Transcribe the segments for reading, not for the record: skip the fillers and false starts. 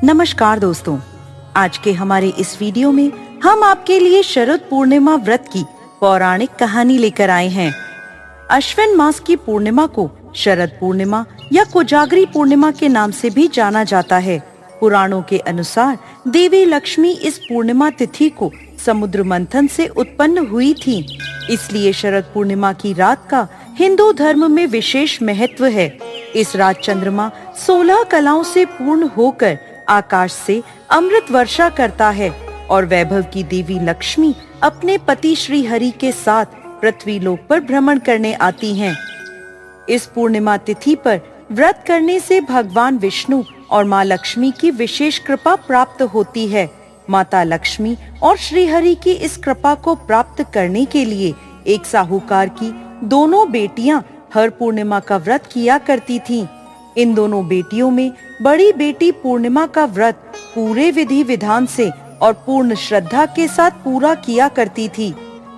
नमस्कार दोस्तों, आज के हमारे इस वीडियो में हम आपके लिए शरद पूर्णिमा व्रत की पौराणिक कहानी लेकर आए हैं। अश्विन मास की पूर्णिमा को शरद पूर्णिमा या कोजागरी पूर्णिमा के नाम से भी जाना जाता है। पुराणों के अनुसार देवी लक्ष्मी इस पूर्णिमा तिथि को समुद्र मंथन से उत्पन्न हुई थी, इसलिए शरद पूर्णिमा की रात का हिंदू धर्म में विशेष महत्व है। इस रात चंद्रमा 16 कलाओं से पूर्ण होकर आकाश से अमृत वर्षा करता है और वैभव की देवी लक्ष्मी अपने पति श्री हरि के साथ पृथ्वी लोक पर भ्रमण करने आती हैं। इस पूर्णिमा तिथि पर व्रत करने से भगवान विष्णु और माँ लक्ष्मी की विशेष कृपा प्राप्त होती है। माता लक्ष्मी और श्री हरि की इस कृपा को प्राप्त करने के लिए एक साहूकार की दोनों बेटियां हर पूर्णिमा का व्रत किया करती थीं। इन दोनों बेटियों में बड़ी बेटी पूर्णिमा का व्रत पूरे विधि विधान से और पूर्ण श्रद्धा के साथ पूरा किया करती थी।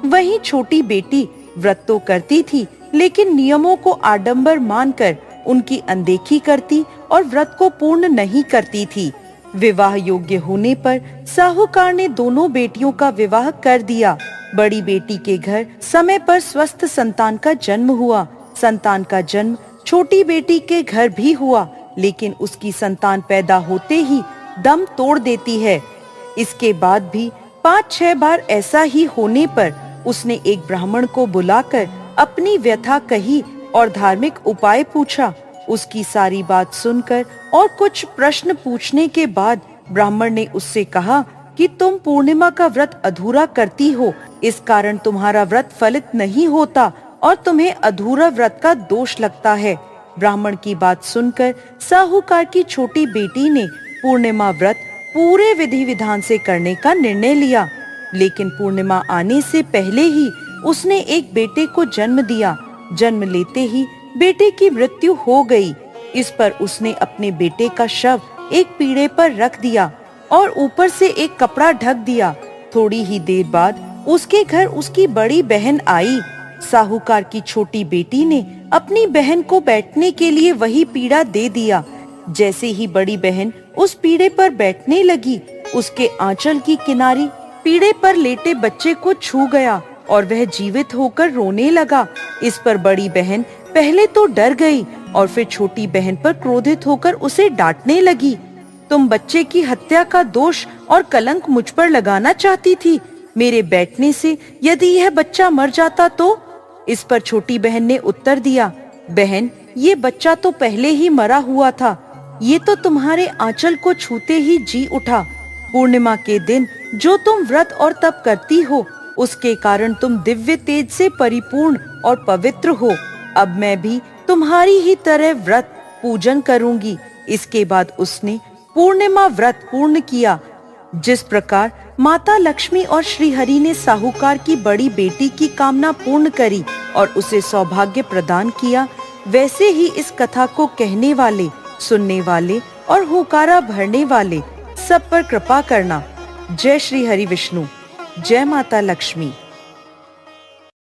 वहीं छोटी बेटी व्रत तो करती थी, लेकिन नियमों को आडंबर मानकर उनकी अनदेखी करती और व्रत को पूर्ण नहीं करती थी। विवाह योग्य होने पर साहूकार ने दोनों बेटियों का विवाह कर दिया। बड़ी बेटी के घर समय पर स्वस्थ संतान का जन्म हुआ। संतान का जन्म छोटी बेटी के घर भी हुआ, लेकिन उसकी संतान पैदा होते ही दम तोड़ देती है। इसके बाद भी 5-6 बार ऐसा ही होने पर उसने एक ब्राह्मण को बुलाकर अपनी व्यथा कही और धार्मिक उपाय पूछा। उसकी सारी बात सुनकर और कुछ प्रश्न पूछने के बाद ब्राह्मण ने उससे कहा कि तुम पूर्णिमा का व्रत अधूरा करती हो, इस कारण तुम्हारा व्रत फलित नहीं होता और तुम्हें अधूरा व्रत का दोष लगता है। ब्राह्मण की बात सुनकर साहूकार की छोटी बेटी ने पूर्णिमा व्रत पूरे विधि विधान से करने का निर्णय लिया, लेकिन पूर्णिमा आने से पहले ही उसने एक बेटे को जन्म दिया। जन्म लेते ही बेटे की मृत्यु हो गई। इस पर उसने अपने बेटे का शव एक पीढ़े पर रख दिया और ऊपर से एक कपड़ा ढक दिया। थोड़ी ही देर बाद उसके घर उसकी बड़ी बहन आई। साहूकार की छोटी बेटी ने अपनी बहन को बैठने के लिए वही पीढ़ा दे दिया। जैसे ही बड़ी बहन उस पीढ़े पर बैठने लगी, उसके आंचल की किनारी पीढ़े पर लेटे बच्चे को छू गया और वह जीवित होकर रोने लगा। इस पर बड़ी बहन पहले तो डर गई और फिर छोटी बहन पर क्रोधित होकर उसे डांटने लगी। तुम बच्चे की हत्या का दोष और कलंक मुझ पर लगाना चाहती थी। मेरे बैठने से यदि यह बच्चा मर जाता तो? इस पर छोटी बहन ने उत्तर दिया, बहन, ये बच्चा तो पहले ही मरा हुआ था। ये तो तुम्हारे आंचल को छूते ही जी उठा। पूर्णिमा के दिन जो तुम व्रत और तप करती हो, उसके कारण तुम दिव्य तेज से परिपूर्ण और पवित्र हो। अब मैं भी तुम्हारी ही तरह व्रत पूजन करूंगी। इसके बाद उसने पूर्णिमा व्रत पूर्ण किया। जिस प्रकार माता लक्ष्मी और श्री हरि ने साहूकार की बड़ी बेटी की कामना पूर्ण करी और उसे सौभाग्य प्रदान किया, वैसे ही इस कथा को कहने वाले, सुनने वाले और हुंकारा भरने वाले सब पर कृपा करना। जय श्री हरि विष्णु, जय माता लक्ष्मी।